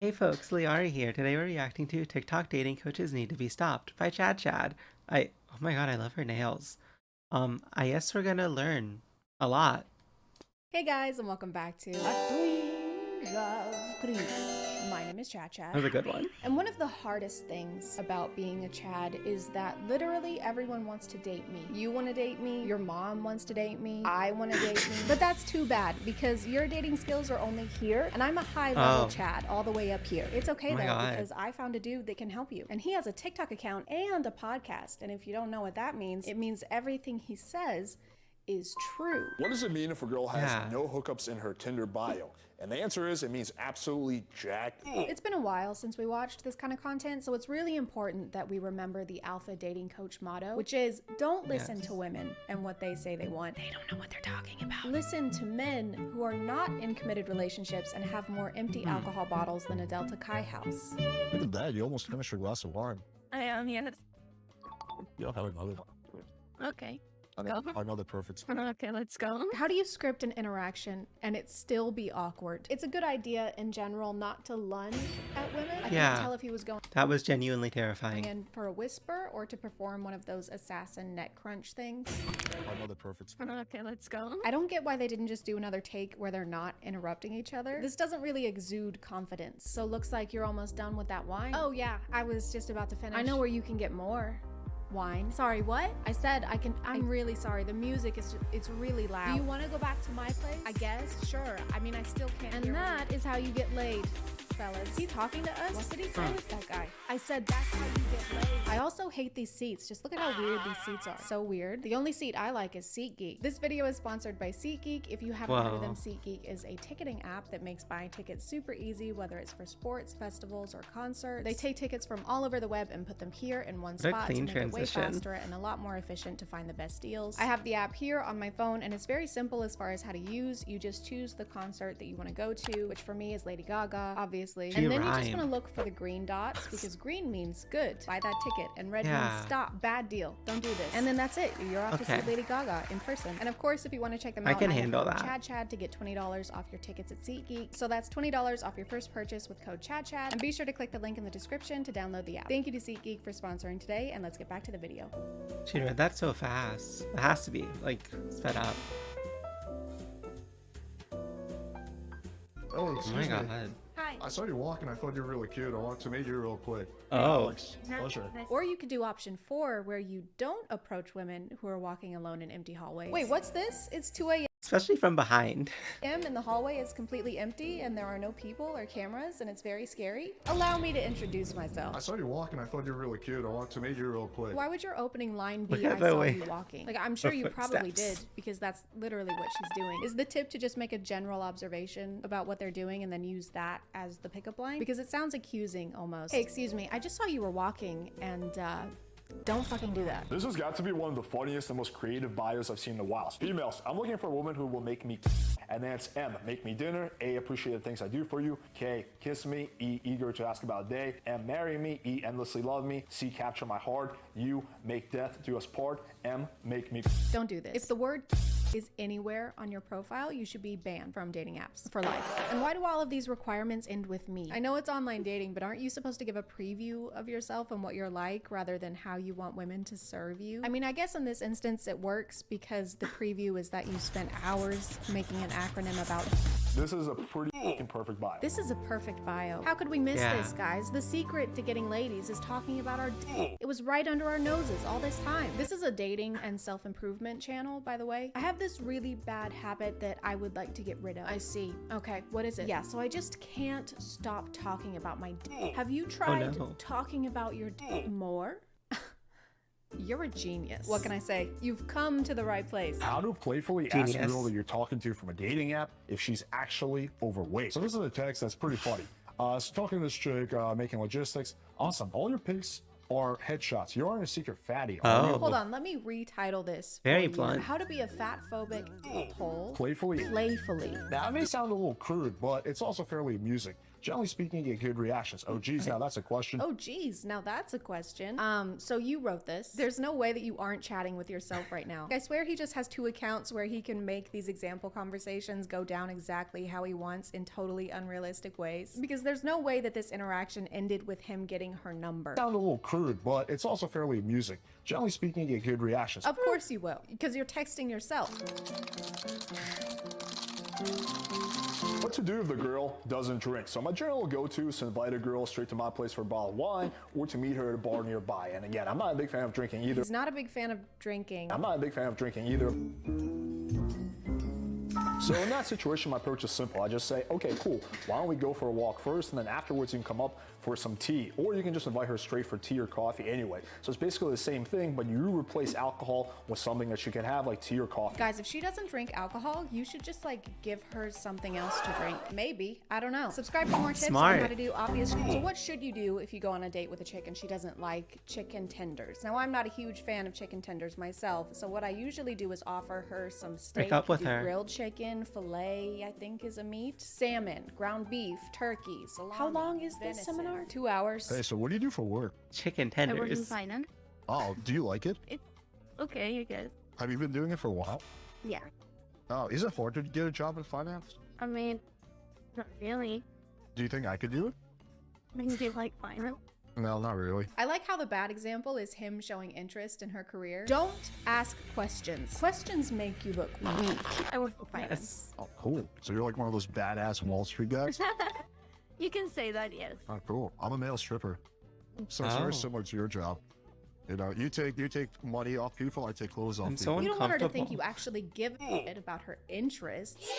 Hey folks, Lyarri here. Today we're reacting to TikTok dating coaches need to be stopped by Chad. Oh my god, I love her nails. I guess we're gonna learn a lot. Hey guys, and welcome back to A Twinge of Cringe. My name is Chad. That was a good one. And one of the hardest things about being a Chad is that literally everyone wants to date me. You want to date me, your mom wants to date me, I want to date me. But that's too bad because your dating skills are only here, and I'm a high-level Chad all the way up here. It's okay though, because I found a dude that can help you. And he has a TikTok account and a podcast. And if you don't know what that means, it means everything he says is true. What does it mean if a girl has no hookups in her Tinder bio? And the answer is, it means absolutely jack. It's been a while since we watched this kind of content, so it's really important that we remember the alpha dating coach motto, which is don't listen to women and what they say they want. They don't know what they're talking about. Listen to men who are not in committed relationships and have more empty alcohol bottles than a Delta Chi house. Look at that, you almost finished your glass of wine. I am, yeah. You'll have another. Okay. Go. Another perfect. Okay, let's go. How do you script an interaction and it still be awkward? It's a good idea in general not to lunge at women. I can't tell if he was going That was genuinely terrifying. in for a whisper or to perform one of those assassin neck crunch things. Another perfect. Okay, let's go. I don't get why they didn't just do another take where they're not interrupting each other. This doesn't really exude confidence. So looks like you're almost done with that wine. Oh yeah, I was just about to finish. I know where you can get more. Wine. Sorry, what? I said I can. I'm really sorry. The music is it's really loud. Do you want to go back to my place? I guess. Sure. I mean, I still can't. And that is how you get laid, fellas. Is he talking to us? What did he say? Who is that guy? I said that's how you get laid. I also hate these seats. Just look at how weird these seats are. So weird. The only seat I like is SeatGeek. This video is sponsored by SeatGeek. If you haven't heard of them, SeatGeek is a ticketing app that makes buying tickets super easy, whether it's for sports, festivals, or concerts. They take tickets from all over the web and put them here in one spot to make it way faster and a lot more efficient to find the best deals. I have the app here on my phone, and it's very simple as far as how to use. You just choose the concert that you want to go to, which for me is Lady Gaga, obviously. And then you just want to look for the green dots because green means good. Buy that ticket, and red means stop, bad deal, don't do this. And then that's it. You're off to see Lady Gaga in person. And of course, if you want to check them out, I can handle that. Chad to get $20 off your tickets at SeatGeek. So that's $20 off your first purchase with code Chad. And be sure to click the link in the description to download the app. Thank you to SeatGeek for sponsoring today, and let's get back to the video. She read that so fast. It has to be like sped up. Oh, excuse me. God. Hi. I saw you walking. I thought you were really cute. I want to meet you real quick. Oh. Alex, pleasure. Or you could do option 4, where you don't approach women who are walking alone in empty hallways. Wait, what's this? It's 2 a.m. Especially from behind. and the hallway is completely empty and there are no people or cameras and it's very scary. Allow me to introduce myself. I saw you walking. I thought you were really cute. I want to meet you real quick. Why would your opening line be, Look I at the saw way you walking? Like, I'm sure you probably did, footsteps. because that's literally what she's doing. Is the tip to just make a general observation about what they're doing and then use that as the pickup line? Because it sounds accusing almost. Hey, excuse me, I just saw you were walking and don't fucking do that. This has got to be one of the funniest and most creative bios I've seen in a while. Females, I'm looking for a woman who will make me. And then it's M, make me dinner. A, appreciate the things I do for you. K, kiss me. E, eager to ask about a day. M, marry me. E, endlessly love me. C, capture my heart. U, make death do us part. M, make me. Don't do this. If the word is anywhere on your profile, you should be banned from dating apps for life. And why do all of these requirements end with me? I know it's online dating, but aren't you supposed to give a preview of yourself and what you're like rather than how you want women to serve you? I mean, I guess in this instance it works because the preview is that you spent hours making an acronym about. This is a pretty perfect bio. This is a perfect bio. How could we miss this, guys? The secret to getting ladies is talking about our It was right under our noses all this time. This is a dating and self-improvement channel, by the way. I have this really bad habit that I would like to get rid of. I see. Okay, what is it? Yeah, so I just can't stop talking about my Have you tried talking about your more? You're a genius. What can I say? You've come to the right place. How to playfully ask a girl that you're talking to from a dating app if she's actually overweight. So this is a text that's pretty funny. So talking to this chick, making logistics. Awesome. All your pics are headshots. You aren't a secret fatty. Hold on, let me retitle this. Very blunt. How to be a fat phobic pole. Playfully. Playfully. That may sound a little crude, but it's also fairly amusing. Generally speaking, you get good reactions. Oh, geez, now that's a question. Oh, geez, now that's a question. So you wrote this. There's no way that you aren't chatting with yourself right now. I swear he just has 2 accounts where he can make these example conversations go down exactly how he wants in totally unrealistic ways. Because there's no way that this interaction ended with him getting her number. Sound a little crude, but it's also fairly amusing. Generally speaking, you get good reactions. Of course you will, because you're texting yourself. What to do if the girl doesn't drink? So my general go-to is to invite a girl straight to my place for a bottle of wine or to meet her at a bar nearby. And again, I'm not a big fan of drinking either. He's not a big fan of drinking. I'm not a big fan of drinking either. So in that situation, my approach is simple. I just say, okay, cool. Why don't we go for a walk first, and then afterwards you can come up for some tea, or you can just invite her straight for tea or coffee anyway. So it's basically the same thing, but you replace alcohol with something that she can have, like tea or coffee. Guys, if she doesn't drink alcohol, you should just like give her something else to drink. Maybe, I don't know. Subscribe for more tips on how to do obvious. So what should you do if you go on a date with a chick and she doesn't like chicken tenders? Now, I'm not a huge fan of chicken tenders myself, so what I usually do is offer her some steak, Break up with her. grilled chicken, filet, I think is a meat, salmon, ground beef, turkey, salami. How long is this seminar? 2 hours. Hey, so what do you do for work? Chicken I work in tenders. finance. Oh, do you like it? It's okay, I guess. Have you been doing it for a while? Yeah. Oh, is it hard to get a job in finance? I mean, not really. Do you think I could do it? I mean, do you like finance? No, not really. I like how the bad example is him showing interest in her career. Don't ask questions. Questions make you look weak. I work for finance. Yes. Oh, cool. So you're like one of those badass Wall Street guys? You can say that, yes. Oh, cool. I'm a male stripper. So it's Oh. very similar to your job. You know, you take money off people, I take clothes off I'm people. so You don't want her to think uncomfortable. you actually give a shit about her interests.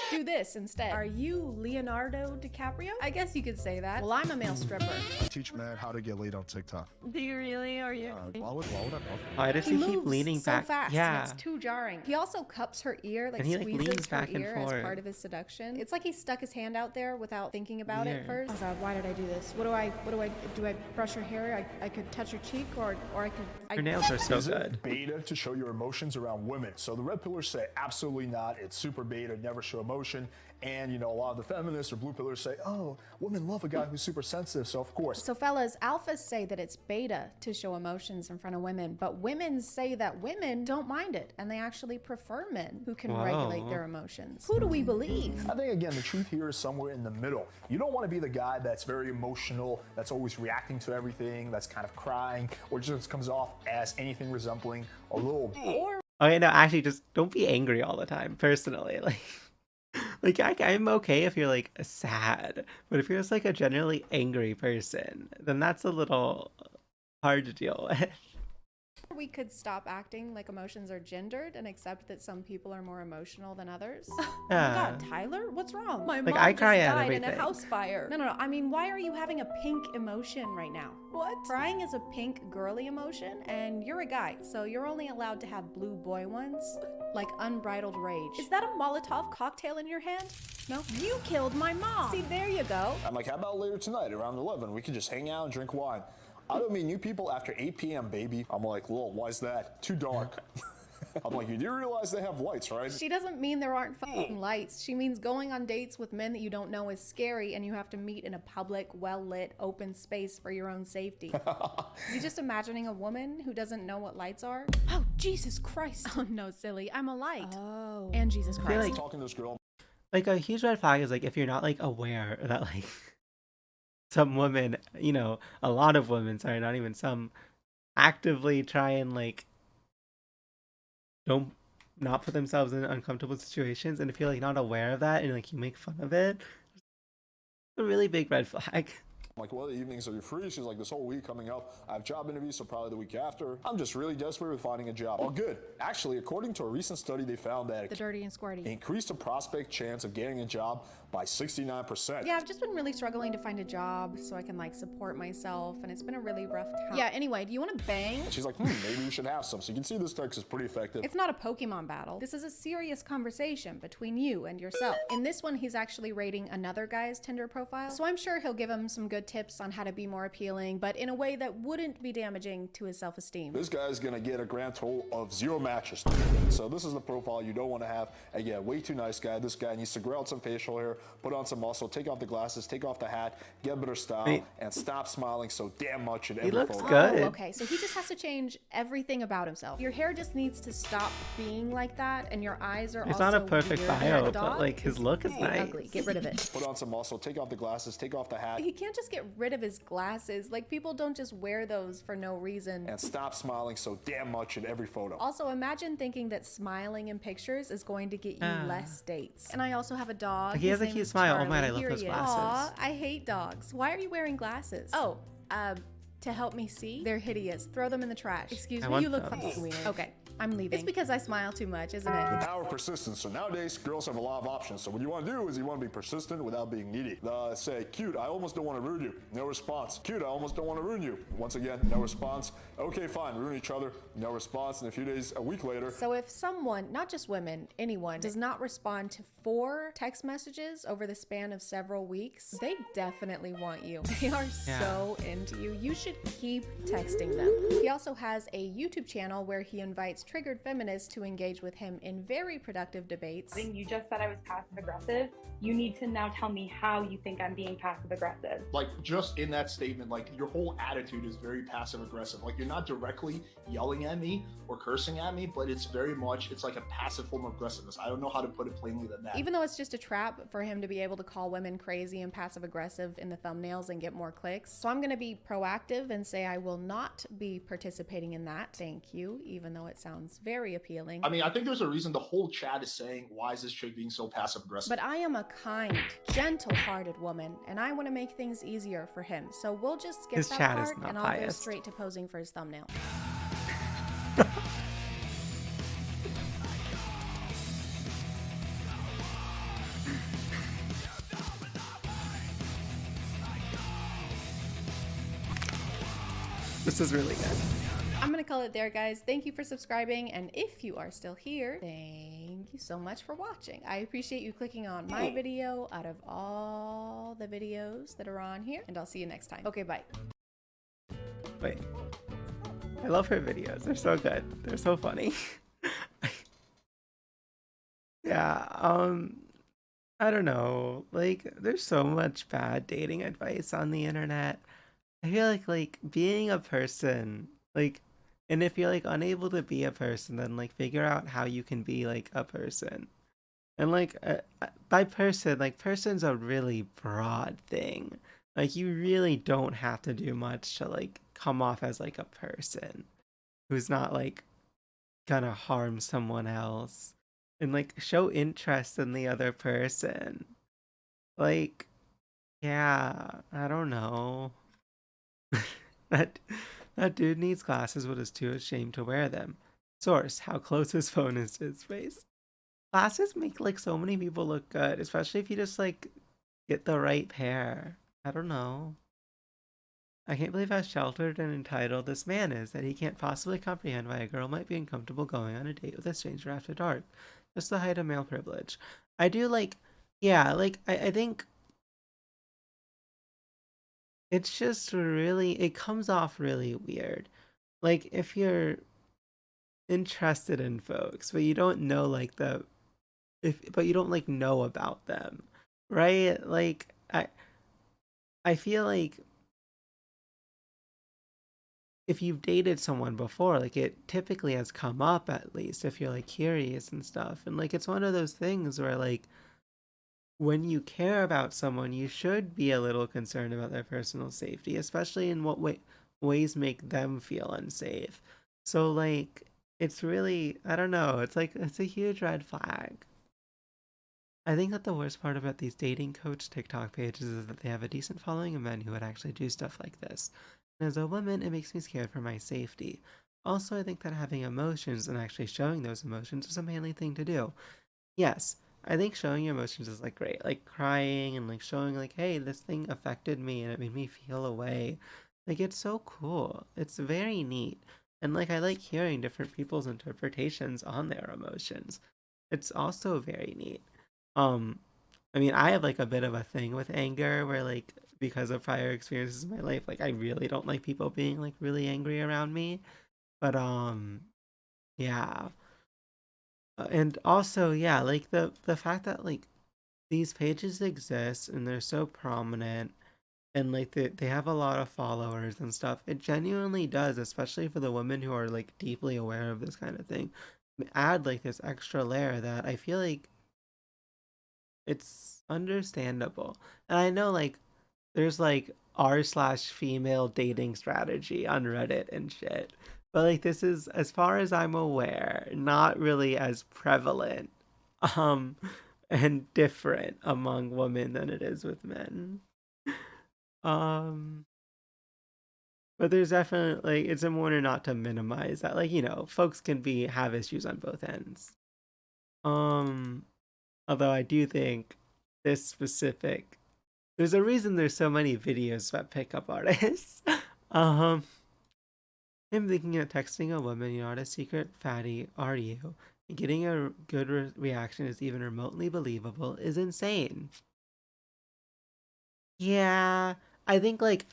Do this instead. Are you Leonardo DiCaprio? I guess you could say that. Well, I'm a male stripper. I teach men how to get laid on TikTok. Do you really? Are you? Why would I? Why does He he keep moves leaning so back? fast. Yeah. And it's too jarring. He also cups her ear, like And he, like, squeezes leans her back and ear as forth. part of his seduction. It's like he stuck his hand out there without thinking about it Weird. first. Oh God, why did I do this? Do I brush her hair? I could touch her cheek, or I could. Her nails are so Is good. it beta to show your emotions around women? So the red pillars say absolutely not. It's super beta, never show emotion. And, you know, a lot of the feminists or blue pillars say, oh, women love a guy who's super sensitive. So, of course, So fellas, alphas say that it's beta to show emotions in front of women, but women say that women don't mind it, and they actually prefer men who can Whoa. regulate their emotions. Who do we believe? I think, again, the truth here is somewhere in the middle. You don't want to be the guy that's very emotional, that's always reacting to everything, that's kind of crying, or just comes off as anything resembling a little. Or Okay, no, actually, just don't be angry all the time. Personally, like I'm okay if you're like sad, but if you're just like a generally angry person, then that's a little hard to deal with. we could stop acting like emotions are gendered and accept that some people are more emotional than others. Oh my Yeah. God, Tyler, what's wrong? My Like, mom I just cry at died in a everything. house fire. No. I mean, why are you having a pink emotion right now? What? Crying is a pink girly emotion, and you're a guy, so you're only allowed to have blue boy ones, like unbridled rage. Is that a Molotov cocktail in your hand? No? You killed my mom. See, there you go. I'm like, how about later tonight around 11? We could just hang out and drink wine. I don't meet new people after 8 p.m., baby. I'm like, lol, why's that? Too dark. I'm like, you do realize they have lights, right? She doesn't mean there aren't fucking lights. She means going on dates with men that you don't know is scary and you have to meet in a public, well-lit, open space for your own safety. Is he just imagining a woman who doesn't know what lights are? Oh, Jesus Christ. Oh, no, silly. I'm a light. Oh. And Jesus feel Christ. like- Talking to this girl. Like a huge red flag is like if you're not like aware that like some women, you know, a lot of women, sorry, not even some, actively try and like don't not put themselves in uncomfortable situations, and if you're like not aware of that and like you make fun of it, it's a really big red flag. I'm like, what other evenings are you free? She's like, this whole week coming up, I have job interviews, so probably the week after. I'm just really desperate with finding a job. Well, good. Actually, according to a recent study, they found that The it dirty and squirty. increased the prospect chance of getting a job by 69%. Yeah, I've just been really struggling to find a job so I can like support myself, and it's been a really rough time. Yeah, anyway, do you want to bang? She's like, maybe we should have some. So you can see this text is pretty effective. It's not a Pokemon battle. This is a serious conversation between you and yourself. In this one, he's actually rating another guy's Tinder profile, so I'm sure he'll give him some good tips on how to be more appealing, but in a way that wouldn't be damaging to his self-esteem. This guy's gonna get a grand total of 0 matches. So this is the profile you don't want to have. Again, way too nice guy. This guy needs to grow out some facial hair, put on some muscle, take off the glasses, take off the hat, get better style, Wait. and stop smiling so damn much in He every looks photo. good. Oh, okay. So he just has to change everything about himself. Your hair just needs to stop being like that, and your eyes are It's also not a perfect weird. bio, That but dot like his look is nice. ugly. Get rid of it. Put on some muscle, take off the glasses, take off the hat, He can't just get rid of his glasses. Like, people don't just wear those for no reason. and stop smiling so damn much in every photo. Also, imagine thinking that smiling in pictures is going to get you less dates. And I also have a dog. He has His a name cute is smile. Oh Charlie. man, I love Here those he is. glasses. Aw, I hate dogs. Why are you wearing glasses? Oh, to help me see? They're hideous. Throw them in the trash. Excuse I me, want you look those. fucking weird. Okay, I'm leaving. It's because I smile too much, isn't it? The power of persistence. So nowadays, girls have a lot of options. So what you want to do is you want to be persistent without being needy. Say, cute, I almost don't want to ruin you. No response. Cute, I almost don't want to ruin you. Once again, no response. Okay, fine, ruin each other. No response. And a few days, a week later. So if someone, not just women, anyone, does not respond to 4 text messages over the span of several weeks, they definitely want you. They are so into you. You should keep texting them. He also has a YouTube channel where he invites triggered feminists to engage with him in very productive debates. You just said I was passive aggressive. You need to now tell me how you think I'm being passive aggressive. Like, just in that statement, like, your whole attitude is very passive aggressive. Like, you're not directly yelling at me or cursing at me, but it's very much, it's like a passive form of aggressiveness. I don't know how to put it plainly than that. Even though it's just a trap for him to be able to call women crazy and passive aggressive in the thumbnails and get more clicks. So I'm going to be proactive and say I will not be participating in that. Thank you, even though it sounds very appealing. I mean, I think there's a reason the whole chat is saying, why is this chick being so passive aggressive? But I am a kind, gentle-hearted woman, and I want to make things easier for him. So we'll just skip His that chat is part, not and I'll go biased. straight to posing for his thumbnail. This is really good. I'm gonna call it there, guys. Thank you for subscribing, and if you are still here, thank you so much for watching. I appreciate you clicking on my video out of all the videos that are on here, and I'll see you next time. Okay, bye. Wait. I love her videos. They're so good. They're so funny. Yeah, I don't know. Like, there's so much bad dating advice on the internet. I feel like being a person, like, and if you're like unable to be a person, then like figure out how you can be like a person. And like by person, like person's a really broad thing. Like you really don't have to do much to like come off as like a person who's not like gonna harm someone else and like show interest in the other person. Like, yeah, I don't know. That dude needs glasses but is too ashamed to wear them. Source, how close his phone is to his face. Glasses make like so many people look good, especially if you just like get the right pair. I don't know. I can't believe how sheltered and entitled this man is that he can't possibly comprehend why a girl might be uncomfortable going on a date with a stranger after dark. Just the height of male privilege. I do like, yeah, like I think it's just really, it comes off really weird. Like if you're interested in folks, but you don't know like but you don't like know about them, right? Like I feel like if you've dated someone before, like it typically has come up at least if you're like curious and stuff. And like it's one of those things where like when you care about someone, you should be a little concerned about their personal safety, especially in what ways make them feel unsafe. So like it's really, I don't know, it's like it's a huge red flag. I think that the worst part about these dating coach TikTok pages is that they have a decent following of men who would actually do stuff like this. And as a woman, it makes me scared for my safety. Also, I think that having emotions and actually showing those emotions is a manly thing to do. Yes, I think showing your emotions is like great, like crying and like showing like, hey, this thing affected me and it made me feel a way. Like it's so cool. It's very neat. And like I like hearing different people's interpretations on their emotions. It's also very neat. I mean, I have like a bit of a thing with anger where like because of prior experiences in my life, like I really don't like people being like really angry around me. But yeah. And also, yeah, like the fact that like these pages exist and they're so prominent and like they have a lot of followers and stuff. It genuinely does, especially for the women who are like deeply aware of this kind of thing, add like this extra layer that I feel like it's understandable. And I know like there's like r/female dating strategy on Reddit and shit. But like this is, as far as I'm aware, not really as prevalent um and different among women than it is with men. Um but there's definitely, like, it's important not to minimize that. Like, folks can have issues on both ends. Um Although I do think this specific, there's a reason there's so many videos about pickup artists. um Him thinking that texting a woman, "You're not a secret fatty, are you?" and getting a good reaction is even remotely believable is insane. Yeah, I think like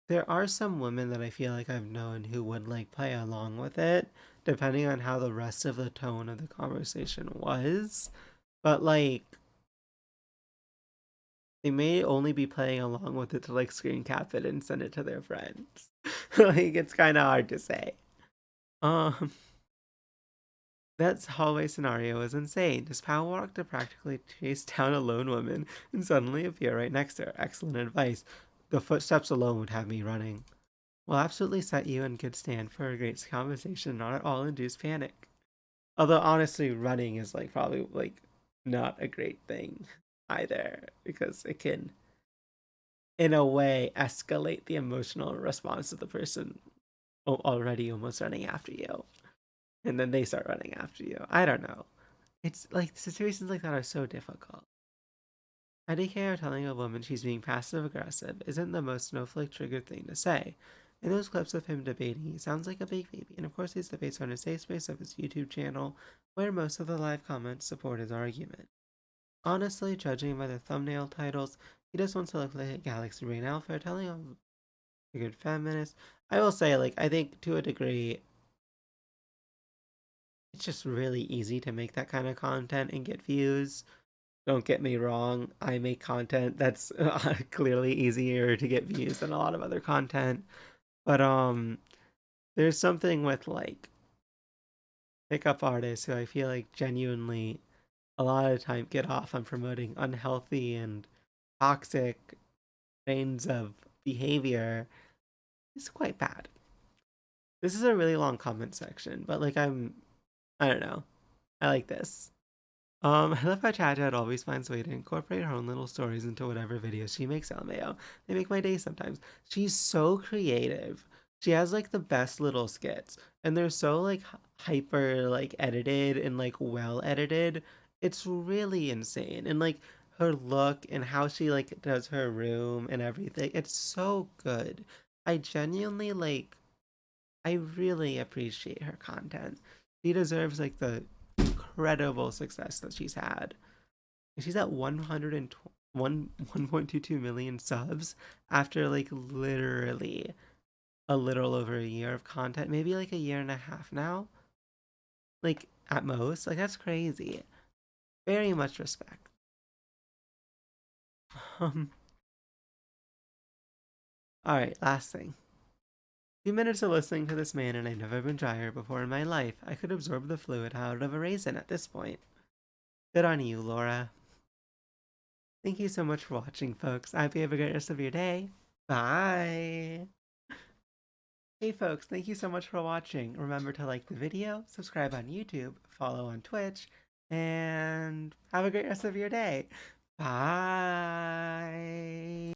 there are some women that I feel like I've known who would like play along with it, depending on how the rest of the tone of the conversation was. But like they may only be playing along with it to like screen cap it and send it to their friends. Like it's kind of hard to say. Um, that hallway scenario is insane. Just power walk to practically chase down a lone woman and suddenly appear right next to her. Excellent advice. The footsteps alone would have me running. Will absolutely set you in good stand for a great conversation, not at all induce panic. Although honestly, running is like probably like not a great thing either, because it can, in a way, escalate the emotional response of the person already almost running after you, and then they start running after you. I don't know. It's like situations like that are so difficult. IDK telling a woman she's being passive aggressive isn't the most snowflake triggered thing to say. In those clips of him debating, he sounds like a big baby, and of course these debates are in a safe space of his YouTube channel, where most of the live comments support his argument. Honestly, judging by the thumbnail titles, he just wants to look like a Galaxy Brain Alpha telling him a good feminist. I will say, like, I think to a degree, it's just really easy to make that kind of content and get views. Don't get me wrong, I make content that's clearly easier to get views than a lot of other content. But there's something with like pickup artists who I feel like genuinely a lot of the time get off on promoting unhealthy and toxic trains of behavior. It's quite bad. This is a really long comment section, but like I don't know. I like this. I love how Chacha always finds a way to incorporate her own little stories into whatever videos she makes, LMAO. They make my day sometimes. She's so creative. She has like the best little skits, and they're so like hyper like edited and like well edited. It's really insane. And like her look and how she like does her room and everything. It's so good. I genuinely like I really appreciate her content. She deserves like the incredible success that she's had. She's at 1.22 million subs after like literally a little over a year of content, maybe like a year and a half now. Like at most, like that's crazy. Very much respect. Um, all right, last thing. Few minutes of listening to this man, and I've never been drier before in my life. I could absorb the fluid out of a raisin at this point. Good on you, Laura. Thank you so much for watching, folks. I hope you have a great rest of your day. Bye! Hey folks, thank you so much for watching. Remember to like the video, subscribe on YouTube, follow on Twitch, and have a great rest of your day. Bye!